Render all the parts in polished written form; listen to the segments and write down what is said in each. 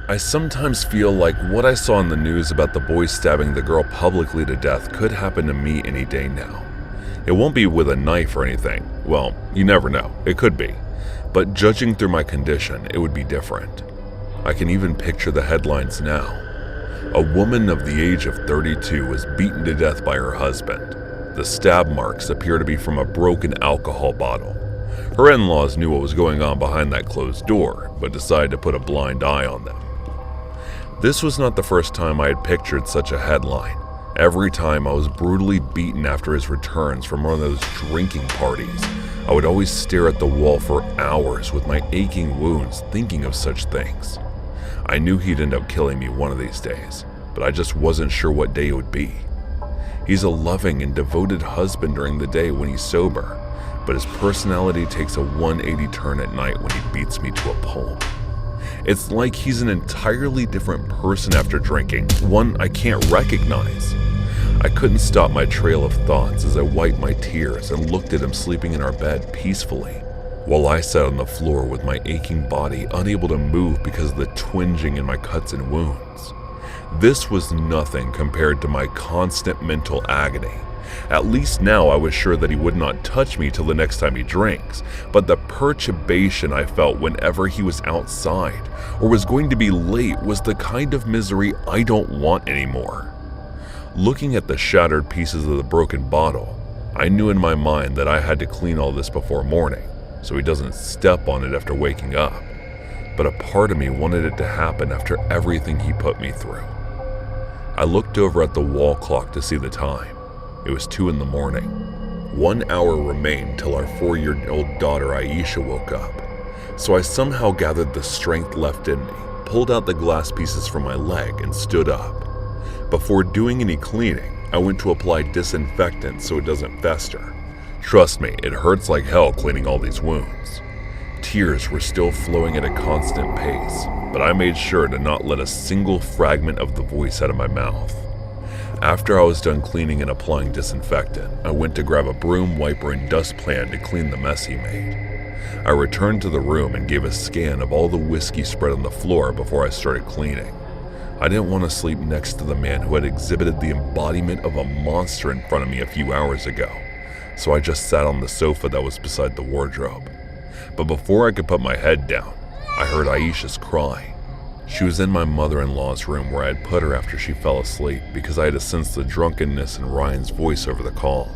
I sometimes feel like what I saw in the news about the boy stabbing the girl publicly to death could happen to me any day now. It won't be with a knife or anything. Well, you never know. It could be. But judging through my condition, it would be different. I can even picture the headlines now. A woman of the age of 32 was beaten to death by her husband. The stab marks appear to be from a broken alcohol bottle. Her in-laws knew what was going on behind that closed door, but decided to put a blind eye on them. This was not the first time I had pictured such a headline. Every time I was brutally beaten after his returns from one of those drinking parties, I would always stare at the wall for hours with my aching wounds thinking of such things. I knew he'd end up killing me one of these days, but I just wasn't sure what day it would be. He's a loving and devoted husband during the day when he's sober, but his personality takes a 180 turn at night when he beats me to a pulp. It's like he's an entirely different person after drinking, one I can't recognize. I couldn't stop my trail of thoughts as I wiped my tears and looked at him sleeping in our bed peacefully, while I sat on the floor with my aching body unable to move because of the twinging in my cuts and wounds. This was nothing compared to my constant mental agony. At least now I was sure that he would not touch me till the next time he drinks, but the perturbation I felt whenever he was outside or was going to be late was the kind of misery I don't want anymore. Looking at the shattered pieces of the broken bottle, I knew in my mind that I had to clean all this before morning, so he doesn't step on it after waking up. But a part of me wanted it to happen after everything he put me through. I looked over at the wall clock to see the time. It was 2 in the morning. 1 hour remained till our 4-year-old daughter Aisha woke up. So I somehow gathered the strength left in me, pulled out the glass pieces from my leg, and stood up. Before doing any cleaning, I went to apply disinfectant so it doesn't fester. Trust me, it hurts like hell cleaning all these wounds. Tears were still flowing at a constant pace, but I made sure to not let a single fragment of the voice out of my mouth. After I was done cleaning and applying disinfectant, I went to grab a broom, wiper, and dustpan to clean the mess he made. I returned to the room and gave a scan of all the whiskey spread on the floor before I started cleaning. I didn't want to sleep next to the man who had exhibited the embodiment of a monster in front of me a few hours ago, so I just sat on the sofa that was beside the wardrobe. But before I could put my head down, I heard Aisha's cry. She was in my mother-in-law's room where I had put her after she fell asleep because I had sensed the drunkenness in Ryan's voice over the call.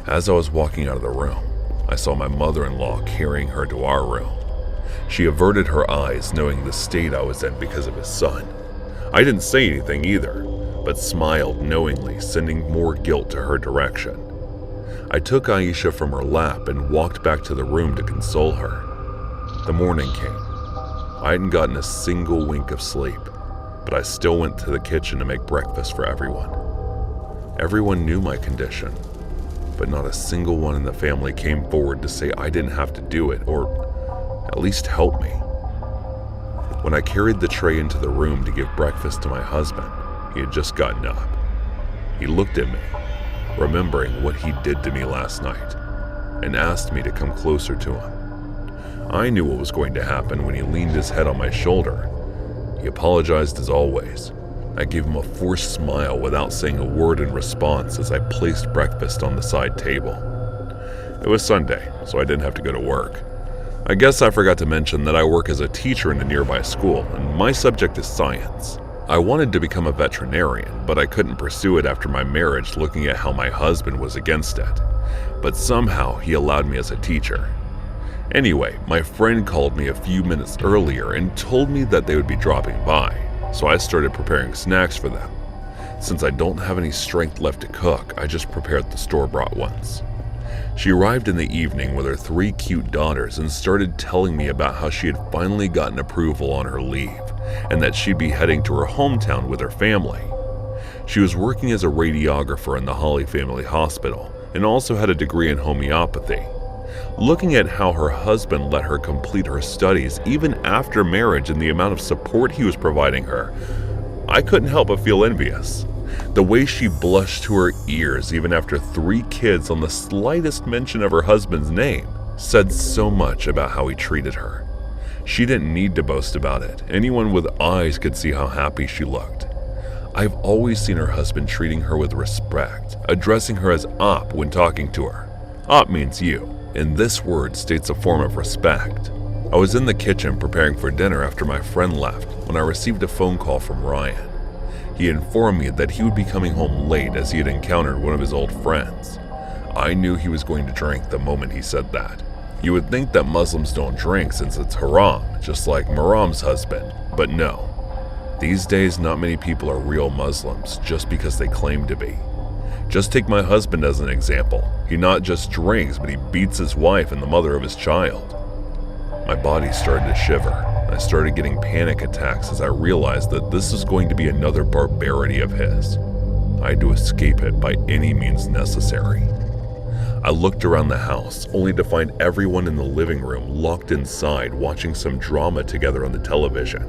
As I was walking out of the room, I saw my mother-in-law carrying her to our room. She averted her eyes, knowing the state I was in because of his son. I didn't say anything either, but smiled knowingly, sending more guilt to her direction. I took Aisha from her lap and walked back to the room to console her. The morning came. I hadn't gotten a single wink of sleep, but I still went to the kitchen to make breakfast for everyone. Everyone knew my condition, but not a single one in the family came forward to say I didn't have to do it, or at least help me. When I carried the tray into the room to give breakfast to my husband, he had just gotten up. He looked at me, remembering what he did to me last night, and asked me to come closer to him. I knew what was going to happen when he leaned his head on my shoulder. He apologized as always. I gave him a forced smile without saying a word in response as I placed breakfast on the side table. It was Sunday, so I didn't have to go to work. I guess I forgot to mention that I work as a teacher in a nearby school, and my subject is science. I wanted to become a veterinarian, but I couldn't pursue it after my marriage, looking at how my husband was against it. But somehow he allowed me as a teacher. Anyway, my friend called me a few minutes earlier and told me that they would be dropping by, so I started preparing snacks for them. Since I don't have any strength left to cook, I just prepared the store-bought ones. She arrived in the evening with her 3 cute daughters and started telling me about how she had finally gotten approval on her leave, and that she'd be heading to her hometown with her family. She was working as a radiographer in the Holly Family Hospital and also had a degree in homeopathy. Looking at how her husband let her complete her studies even after marriage and the amount of support he was providing her, I couldn't help but feel envious. The way she blushed to her ears even after 3 kids on the slightest mention of her husband's name said so much about how he treated her. She didn't need to boast about it. Anyone with eyes could see how happy she looked. I've always seen her husband treating her with respect, addressing her as Op when talking to her. Op means you, and this word states a form of respect. I was in the kitchen preparing for dinner after my friend left when I received a phone call from Ryan. He informed me that he would be coming home late as he had encountered one of his old friends. I knew he was going to drink the moment he said that. You would think that Muslims don't drink since it's haram, just like Maram's husband, but no. These days, not many people are real Muslims just because they claim to be. Just take my husband as an example. He not just drinks, but he beats his wife and the mother of his child. My body started to shiver. I started getting panic attacks as I realized that this was going to be another barbarity of his. I had to escape it by any means necessary. I looked around the house, only to find everyone in the living room locked inside watching some drama together on the television.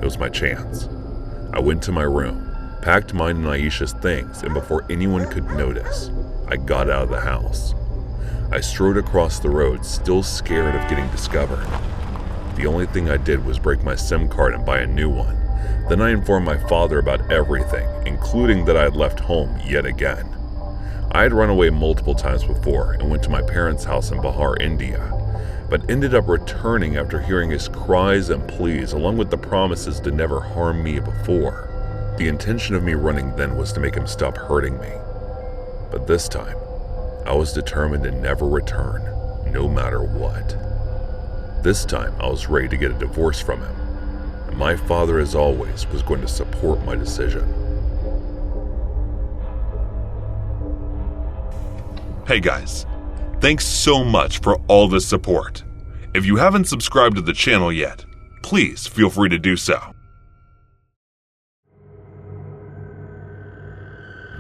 It was my chance. I went to my room, packed mine and Aisha's things, and before anyone could notice, I got out of the house. I strode across the road, still scared of getting discovered. The only thing I did was break my SIM card and buy a new one. Then I informed my father about everything, including that I had left home yet again. I had run away multiple times before and went to my parents' house in Bihar, India, but ended up returning after hearing his cries and pleas along with the promises to never harm me before. The intention of me running then was to make him stop hurting me. But this time, I was determined to never return, no matter what. This time, I was ready to get a divorce from him, and my father, as always, was going to support my decision. Hey guys, thanks so much for all the support. If you haven't subscribed to the channel yet, please feel free to do so.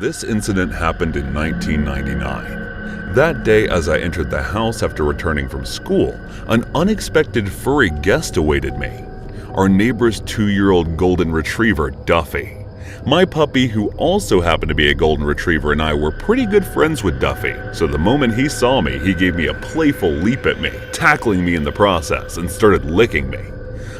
This incident happened in 1999. That day, as I entered the house after returning from school, an unexpected furry guest awaited me. Our neighbor's 2-year-old golden retriever, Duffy. My puppy, who also happened to be a golden retriever, and I were pretty good friends with Duffy, so the moment he saw me, he gave me a playful leap at me, tackling me in the process, and started licking me.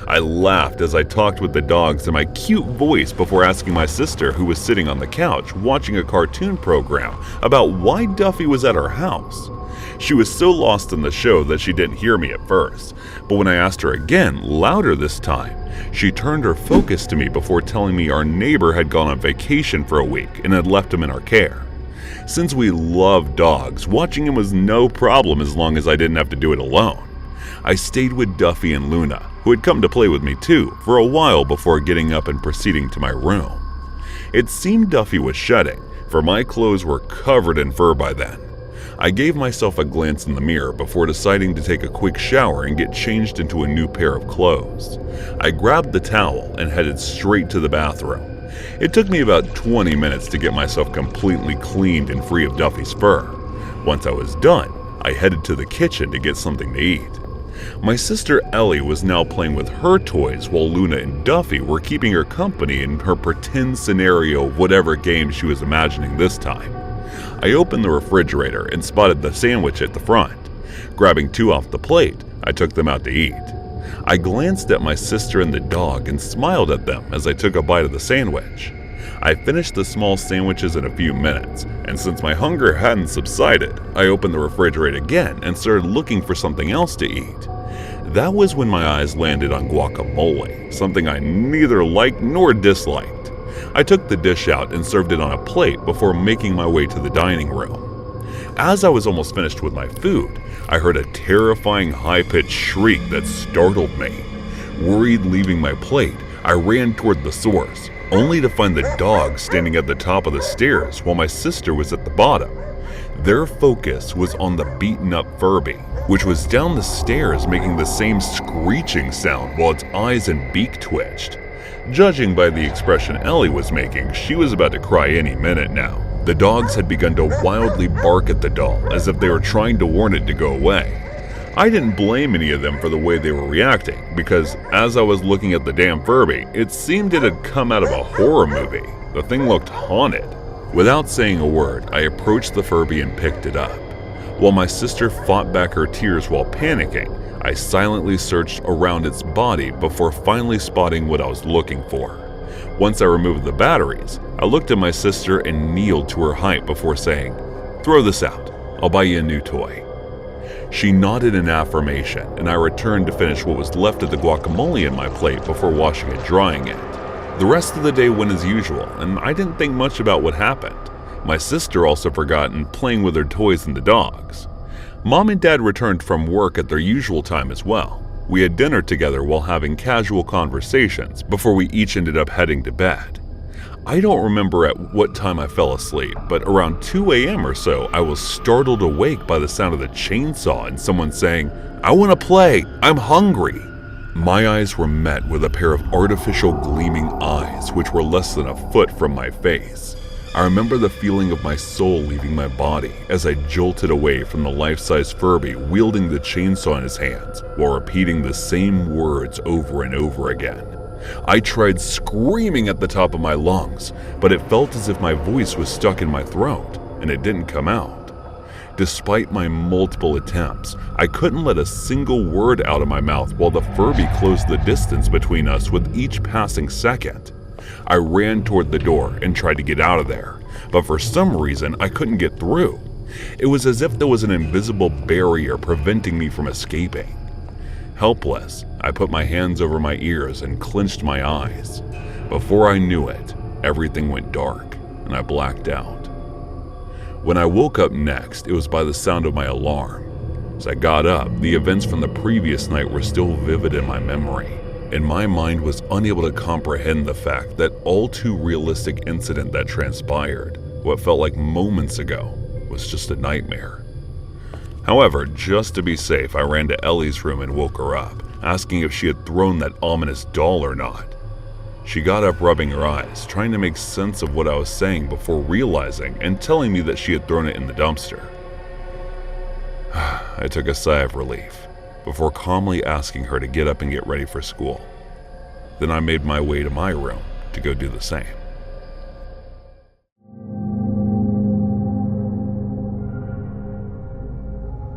I laughed as I talked with the dogs in my cute voice before asking my sister, who was sitting on the couch watching a cartoon program, about why Duffy was at our house. She was so lost in the show that she didn't hear me at first, but when I asked her again, louder this time, she turned her focus to me before telling me our neighbor had gone on vacation for a week and had left him in our care. Since we love dogs, watching him was no problem as long as I didn't have to do it alone. I stayed with Duffy and Luna, who had come to play with me too, for a while before getting up and proceeding to my room. It seemed Duffy was shedding, for my clothes were covered in fur by then. I gave myself a glance in the mirror before deciding to take a quick shower and get changed into a new pair of clothes. I grabbed the towel and headed straight to the bathroom. It took me about 20 minutes to get myself completely cleaned and free of Duffy's fur. Once I was done, I headed to the kitchen to get something to eat. My sister Ellie was now playing with her toys while Luna and Duffy were keeping her company in her pretend scenario of whatever game she was imagining this time. I opened the refrigerator and spotted the sandwich at the front. Grabbing 2 off the plate, I took them out to eat. I glanced at my sister and the dog and smiled at them as I took a bite of the sandwich. I finished the small sandwiches in a few minutes, and since my hunger hadn't subsided, I opened the refrigerator again and started looking for something else to eat. That was when my eyes landed on guacamole, something I neither liked nor disliked. I took the dish out and served it on a plate before making my way to the dining room. As I was almost finished with my food, I heard a terrifying high-pitched shriek that startled me. Worried leaving my plate, I ran toward the source, only to find the dog standing at the top of the stairs while my sister was at the bottom. Their focus was on the beaten-up Furby, which was down the stairs making the same screeching sound while its eyes and beak twitched. Judging by the expression Ellie was making, she was about to cry any minute now. The dogs had begun to wildly bark at the doll as if they were trying to warn it to go away. I didn't blame any of them for the way they were reacting, because as I was looking at the damn Furby, it seemed it had come out of a horror movie. The thing looked haunted. Without saying a word, I approached the Furby and picked it up. While my sister fought back her tears while panicking, I silently searched around its body before finally spotting what I was looking for. Once I removed the batteries, I looked at my sister and kneeled to her height before saying, "Throw this out. I'll buy you a new toy." She nodded in affirmation, and I returned to finish what was left of the guacamole in my plate before washing and drying it. The rest of the day went as usual, and I didn't think much about what happened. My sister also forgot playing with her toys and the dogs. Mom and Dad returned from work at their usual time as well. We had dinner together while having casual conversations before we each ended up heading to bed. I don't remember at what time I fell asleep, but around 2 a.m. or so, I was startled awake by the sound of the chainsaw and someone saying, "I want to play, I'm hungry." My eyes were met with a pair of artificial gleaming eyes which were less than a foot from my face. I remember the feeling of my soul leaving my body as I jolted away from the life-size Furby wielding the chainsaw in his hands while repeating the same words over and over again. I tried screaming at the top of my lungs, but it felt as if my voice was stuck in my throat and it didn't come out. Despite my multiple attempts, I couldn't let a single word out of my mouth while the Furby closed the distance between us with each passing second. I ran toward the door and tried to get out of there, but for some reason I couldn't get through. It was as if there was an invisible barrier preventing me from escaping. Helpless, I put my hands over my ears and clenched my eyes. Before I knew it, everything went dark and I blacked out. When I woke up next, it was by the sound of my alarm. As I got up, the events from the previous night were still vivid in my memory, and my mind was unable to comprehend the fact that all too realistic incident that transpired, what felt like moments ago, was just a nightmare. However, just to be safe, I ran to Ellie's room and woke her up, asking if she had thrown that ominous doll or not. She got up rubbing her eyes, trying to make sense of what I was saying before realizing and telling me that she had thrown it in the dumpster. I took a sigh of relief, before calmly asking her to get up and get ready for school. Then I made my way to my room to go do the same.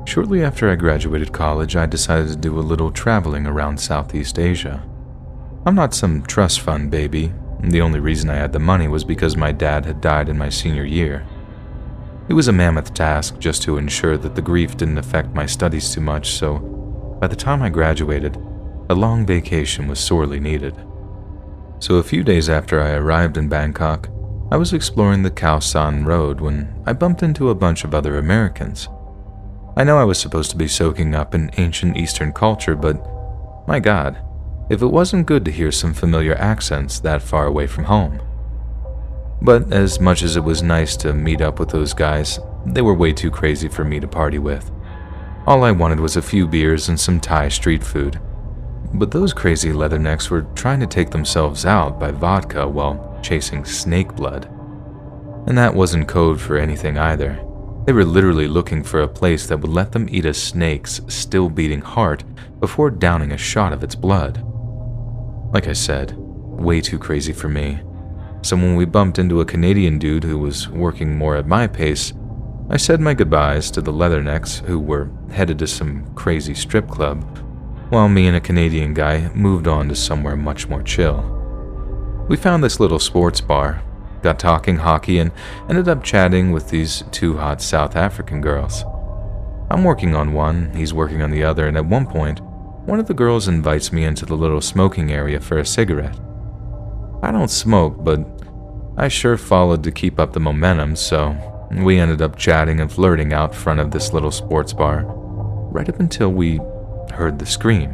Shortly after I graduated college, I decided to do a little traveling around Southeast Asia. I'm not some trust fund baby. The only reason I had the money was because my dad had died in my senior year. It was a mammoth task just to ensure that the grief didn't affect my studies too much, so by the time I graduated, a long vacation was sorely needed. So a few days after I arrived in Bangkok, I was exploring the Khao San Road when I bumped into a bunch of other Americans. I know I was supposed to be soaking up in ancient Eastern culture, but my God, if it wasn't good to hear some familiar accents that far away from home. But as much as it was nice to meet up with those guys, they were way too crazy for me to party with. All I wanted was a few beers and some Thai street food. But those crazy leathernecks were trying to take themselves out by vodka while chasing snake blood. And that wasn't code for anything either. They were literally looking for a place that would let them eat a snake's still beating heart before downing a shot of its blood. Like I said, way too crazy for me. So when we bumped into a Canadian dude who was working more at my pace, I said my goodbyes to the leathernecks who were headed to some crazy strip club, while me and a Canadian guy moved on to somewhere much more chill. We found this little sports bar, got talking hockey, and ended up chatting with these two hot South African girls. I'm working on one, he's working on the other, and at one point, one of the girls invites me into the little smoking area for a cigarette. I don't smoke, but I sure followed to keep up the momentum, so we ended up chatting and flirting out front of this little sports bar, right up until we heard the scream.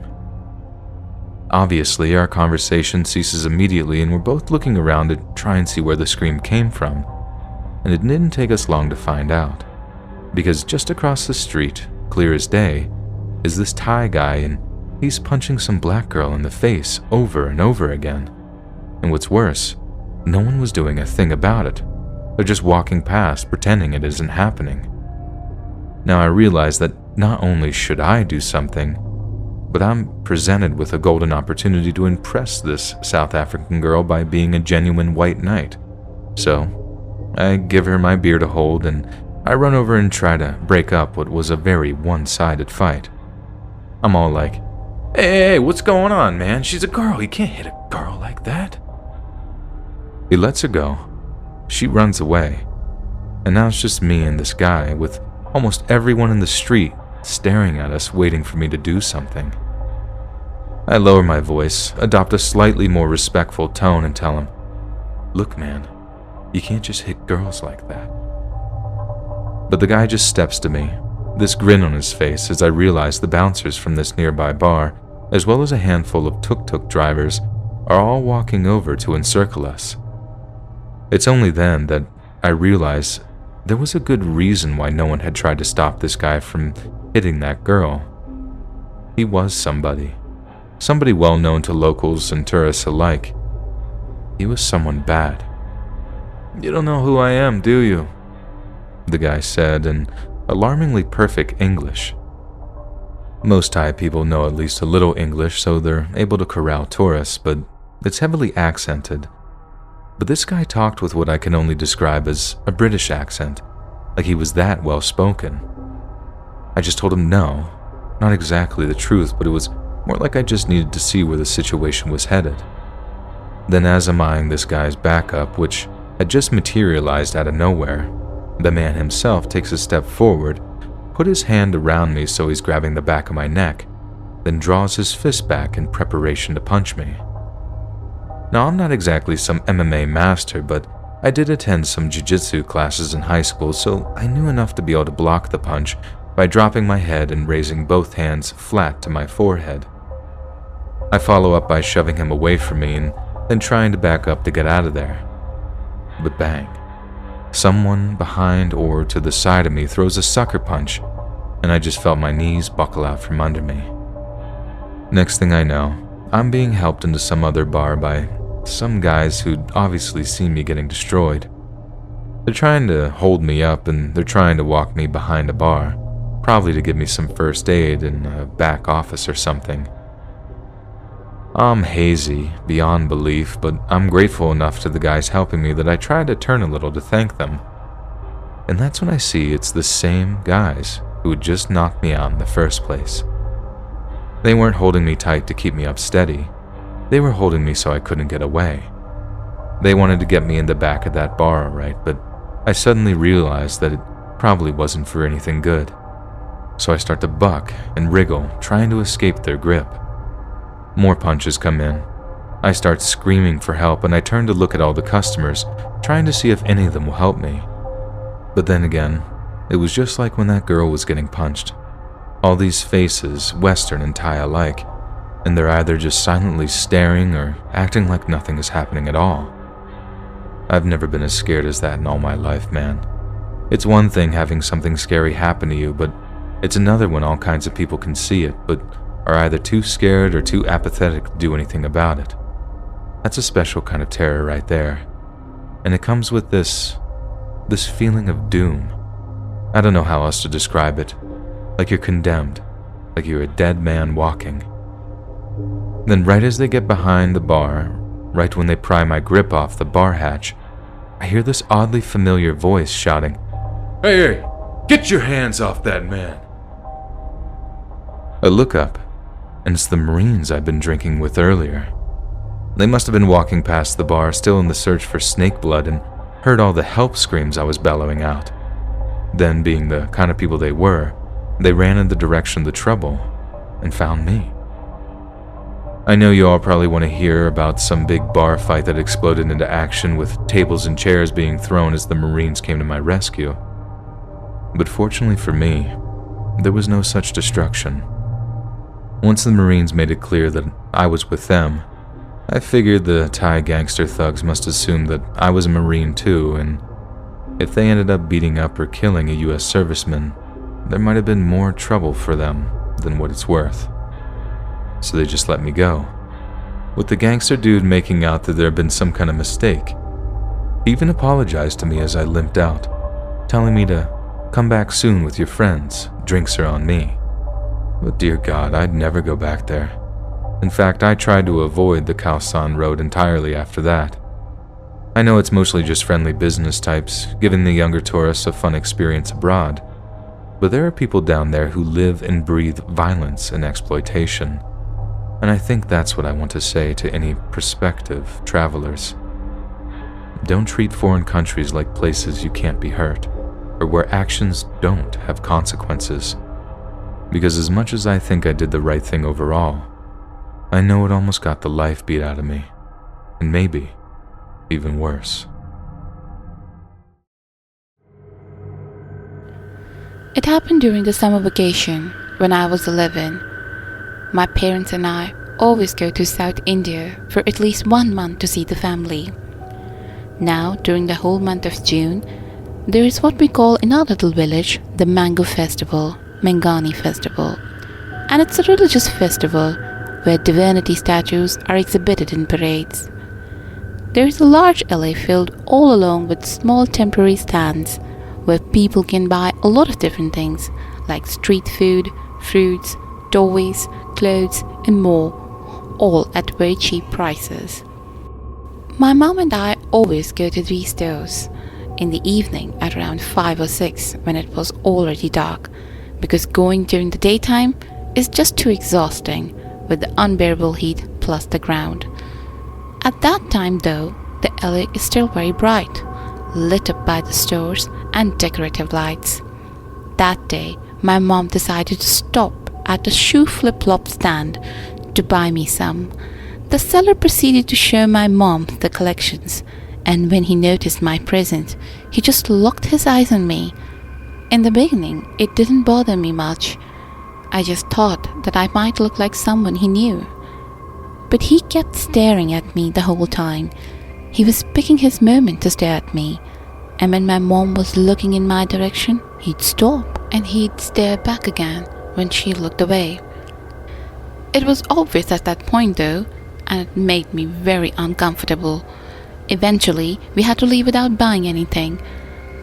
Obviously, our conversation ceases immediately and we're both looking around to try and see where the scream came from, and it didn't take us long to find out, because just across the street, clear as day, is this Thai guy and he's punching some black girl in the face over and over again. And what's worse, no one was doing a thing about it. They're just walking past, pretending it isn't happening. Now I realize that not only should I do something, but I'm presented with a golden opportunity to impress this South African girl by being a genuine white knight. So I give her my beer to hold and I run over and try to break up what was a very one-sided fight. I'm all like, hey, what's going on, man? She's a girl. You can't hit a girl like that. He lets her go. She runs away. And now it's just me and this guy with almost everyone in the street staring at us, waiting for me to do something. I lower my voice, adopt a slightly more respectful tone, and tell him, look, man, you can't just hit girls like that. But the guy just steps to me, this grin on his face as I realize the bouncers from this nearby bar, as well as a handful of tuk-tuk drivers, are all walking over to encircle us. It's only then that I realize there was a good reason why no one had tried to stop this guy from hitting that girl. He was somebody well known to locals and tourists alike. He was someone bad. You don't know who I am, do you? The guy said in alarmingly perfect English. Most Thai people know at least a little English, so they're able to corral tourists, but it's heavily accented. But this guy talked with what I can only describe as a British accent, like he was that well spoken. I just told him no, not exactly the truth, but it was more like I just needed to see where the situation was headed. Then, as I'm eyeing this guy's backup, which had just materialized out of nowhere, the man himself takes a step forward, put his hand around me so he's grabbing the back of my neck, then draws his fist back in preparation to punch me. Now, I'm not exactly some MMA master, but I did attend some jiu-jitsu classes in high school, so I knew enough to be able to block the punch by dropping my head and raising both hands flat to my forehead. I follow up by shoving him away from me and then trying to back up to get out of there. But bang. Someone behind or to the side of me throws a sucker punch, and I just felt my knees buckle out from under me. Next thing I know, I'm being helped into some other bar by some guys who'd obviously seen me getting destroyed. They're trying to hold me up and they're trying to walk me behind a bar, probably to give me some first aid in a back office or something. I'm hazy, beyond belief, but I'm grateful enough to the guys helping me that I try to turn a little to thank them. And that's when I see it's the same guys who had just knocked me out in the first place. They weren't holding me tight to keep me up steady. They were holding me so I couldn't get away. They wanted to get me in the back of that bar, right? But I suddenly realized that it probably wasn't for anything good. So I start to buck and wriggle, trying to escape their grip. More punches come in. I start screaming for help, and I turn to look at all the customers, trying to see if any of them will help me. But then again, it was just like when that girl was getting punched. All these faces, Western and Thai alike, and they're either just silently staring or acting like nothing is happening at all. I've never been as scared as that in all my life, man. It's one thing having something scary happen to you, but it's another when all kinds of people can see it, but are either too scared or too apathetic to do anything about it. That's a special kind of terror right there. And it comes with this feeling of doom. I don't know how else to describe it. Like you're condemned, like you're a dead man walking. Then right as they get behind the bar, right when they pry my grip off the bar hatch, I hear this oddly familiar voice shouting, Hey, get your hands off that man!" I look up, and it's the Marines I've been drinking with earlier. They must have been walking past the bar, still in the search for snake blood, and heard all the help screams I was bellowing out. Then, being the kind of people they were, they ran in the direction of the trouble and found me. I know you all probably want to hear about some big bar fight that exploded into action with tables and chairs being thrown as the Marines came to my rescue. But fortunately for me, there was no such destruction. Once the Marines made it clear that I was with them, I figured the Thai gangster thugs must assume that I was a Marine too, and if they ended up beating up or killing a US serviceman, there might have been more trouble for them than what it's worth. So they just let me go, with the gangster dude making out that there had been some kind of mistake. He even apologized to me as I limped out, telling me to come back soon with your friends, drinks are on me. But dear God, I'd never go back there. In fact, I tried to avoid the Khao San Road entirely after that. I know it's mostly just friendly business types, giving the younger tourists a fun experience abroad. But there are people down there who live and breathe violence and exploitation. And I think that's what I want to say to any prospective travelers. Don't treat foreign countries like places you can't be hurt, or where actions don't have consequences. Because as much as I think I did the right thing overall, I know it almost got the life beat out of me, and maybe even worse. It happened during the summer vacation when I was 11. My parents and I always go to South India for at least 1 month to see the family. Now, during the whole month of June, there is what we call in our little village the Mango Festival, Mangani Festival. And it's a religious festival where divinity statues are exhibited in parades. There is a large alley filled all along with small temporary stands where people can buy a lot of different things like street food, fruits, toys, clothes and more, all at very cheap prices. My mom and I always go to these stores in the evening at around 5 or 6 when it was already dark, because going during the daytime is just too exhausting with the unbearable heat plus the ground. At that time though, the alley is still very bright, lit up by the stores and decorative lights. That day, my mom decided to stop at a shoe flip-flop stand to buy me some. The seller proceeded to show my mom the collections, and when he noticed my present, he just locked his eyes on me. In the beginning, it didn't bother me much. I just thought that I might look like someone he knew. But he kept staring at me the whole time. He was picking his moment to stare at me, and when my mom was looking in my direction, he'd stop and he'd stare back again when she looked away. It was obvious at that point though, and it made me very uncomfortable. Eventually, we had to leave without buying anything,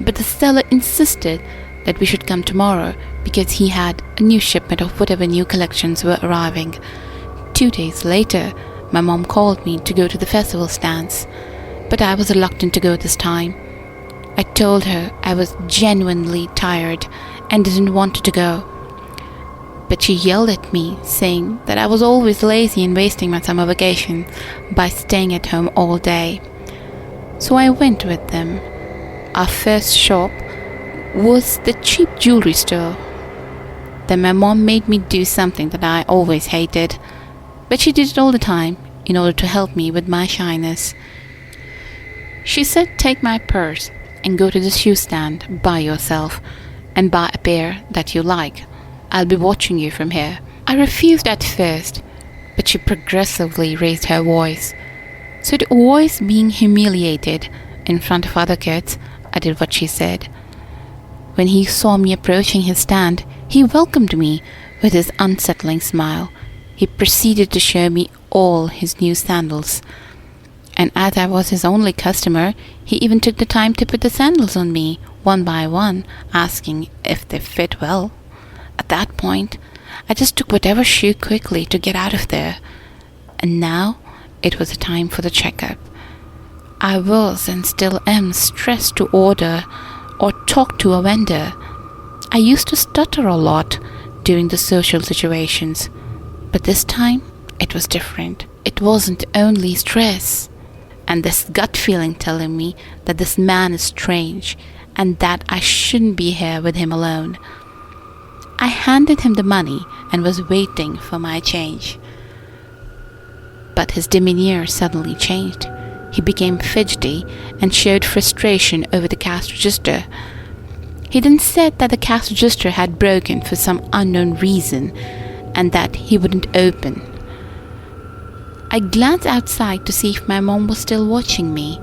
but the seller insisted that we should come tomorrow because he had a new shipment of whatever new collections were arriving. 2 days later, my mom called me to go to the festival stands, but I was reluctant to go this time. I told her I was genuinely tired and didn't want to go. But she yelled at me, saying that I was always lazy and wasting my summer vacation by staying at home all day. So I went with them. Our first shop was the cheap jewelry store. Then my mom made me do something that I always hated, but she did it all the time in order to help me with my shyness. She said, take my purse and go to the shoe stand by yourself and buy a pair that you like. I'll be watching you from here. I refused at first, but she progressively raised her voice. So to avoid being humiliated in front of other kids, I did what she said. When he saw me approaching his stand, he welcomed me with his unsettling smile. He proceeded to show me all his new sandals. And as I was his only customer, he even took the time to put the sandals on me, one by one, asking if they fit well. At that point, I just took whatever shoe quickly to get out of there. And now, it was a time for the checkup. I was and still am stressed to order or talk to a vendor. I used to stutter a lot during the social situations, but this time, it was different. It wasn't only stress, and this gut feeling telling me that this man is strange and that I shouldn't be here with him alone. I handed him the money and was waiting for my change. But his demeanor suddenly changed. He became fidgety and showed frustration over the cash register. He then said that the cash register had broken for some unknown reason and that he wouldn't open. I glanced outside to see if my mom was still watching me.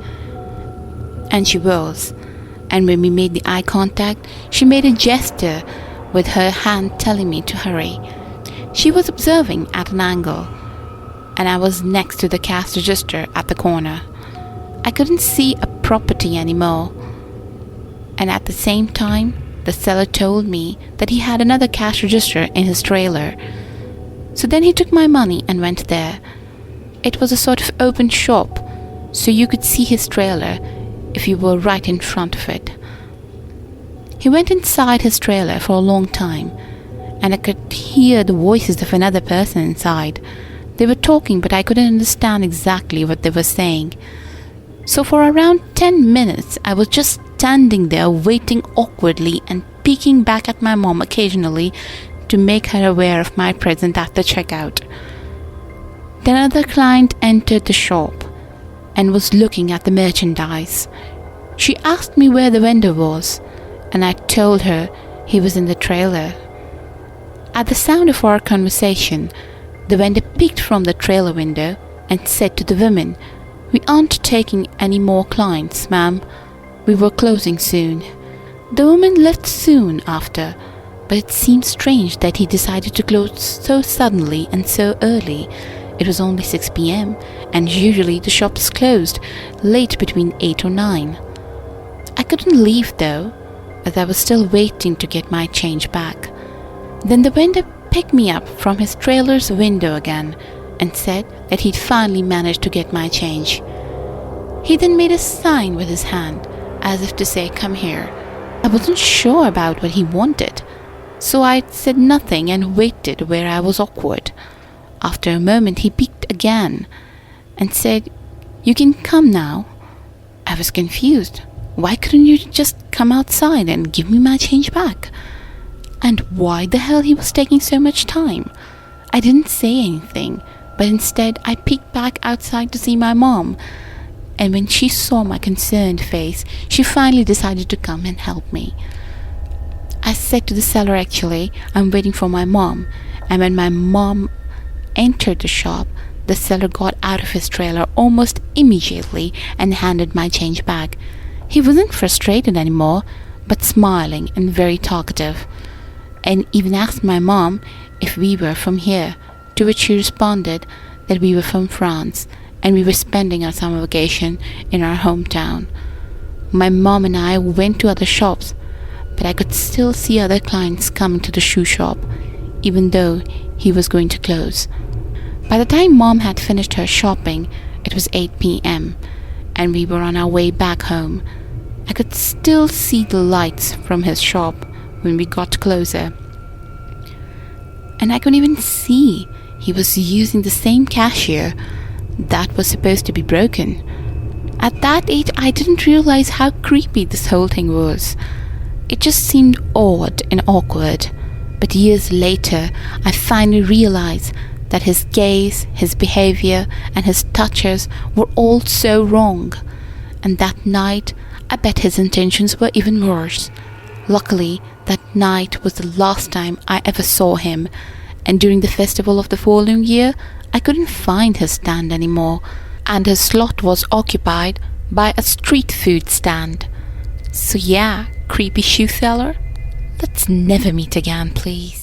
And she was. And when we made the eye contact, she made a gesture with her hand telling me to hurry. She was observing at an angle, and I was next to the cash register at the corner. I couldn't see a property anymore. And at the same time, the seller told me that he had another cash register in his trailer. So then he took my money and went there. It was a sort of open shop, so you could see his trailer if you were right in front of it. He went inside his trailer for a long time, and I could hear the voices of another person inside. They were talking, but I couldn't understand exactly what they were saying. So for around 10 minutes, I was just standing there waiting awkwardly and peeking back at my mom occasionally to make her aware of my presence at the checkout. Then another client entered the shop and was looking at the merchandise. She asked me where the vendor was, and I told her he was in the trailer. At the sound of our conversation, the vendor peeked from the trailer window and said to the woman, "We aren't taking any more clients, ma'am. We were closing soon." The woman left soon after, but it seemed strange that he decided to close so suddenly and so early. It was only 6 p.m. and usually the shop is closed late between 8 or 9. I couldn't leave though, as I was still waiting to get my change back. Then the vendor picked me up from his trailer's window again and said that he'd finally managed to get my change. He then made a sign with his hand as if to say, "Come here." I wasn't sure about what he wanted, so I said nothing and waited where I was awkward. After a moment he peeked again and said, "You can come now." I was confused. Why couldn't you just come outside and give me my change back? And why the hell he was taking so much time? I didn't say anything, but instead I peeked back outside to see my mom. And when she saw my concerned face, she finally decided to come and help me. I said to the seller, "Actually, I'm waiting for my mom." And when my mom entered the shop, the seller got out of his trailer almost immediately and handed my change back. He wasn't frustrated anymore, but smiling and very talkative, and even asked my mom if we were from here, to which she responded that we were from France and we were spending our summer vacation in our hometown. My mom and I went to other shops, but I could still see other clients coming to the shoe shop, even though he was going to close. By the time Mom had finished her shopping, it was 8 p.m., and we were on our way back home. I could still see the lights from his shop when we got closer. And I could even see he was using the same cashier that was supposed to be broken. At that age, I didn't realize how creepy this whole thing was. It just seemed odd and awkward. But years later, I finally realized that his gaze, his behavior, and his touches were all so wrong. And that night, I bet his intentions were even worse. Luckily, that night was the last time I ever saw him, and during the festival of the following year, I couldn't find his stand anymore, and his slot was occupied by a street food stand. So yeah, creepy shoe seller, let's never meet again, please.